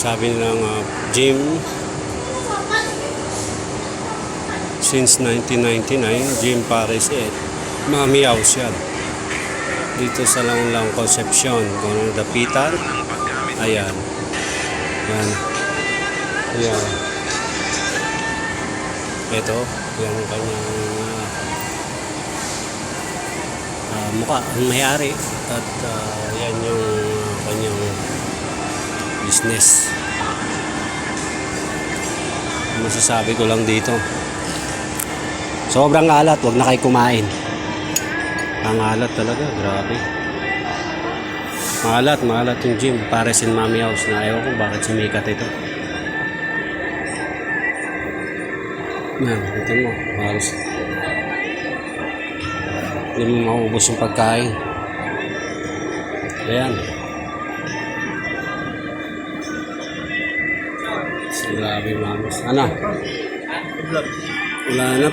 Sabi ng gym since 1999, Gym Paris 8. Mami House yan. Dito sa Lang Concepcion. Kung ano dapitan. Ayan. Yan. Ayan. Ito. Yan ang kanyang mukha. Ang may-ari. At yan yung kanyang business. Masasabi ko lang dito. Sobrang alat. Huwag na kayo kumain. Ang alat talaga. Grabe. Maalat yung gym. Paris and Mami House na ayaw ko bakit sumikat ito. Yan, ito mo. Halos. Hindi mo maubos yung pagkain. Ayan. Grabe, mamis. Ano? Wala na.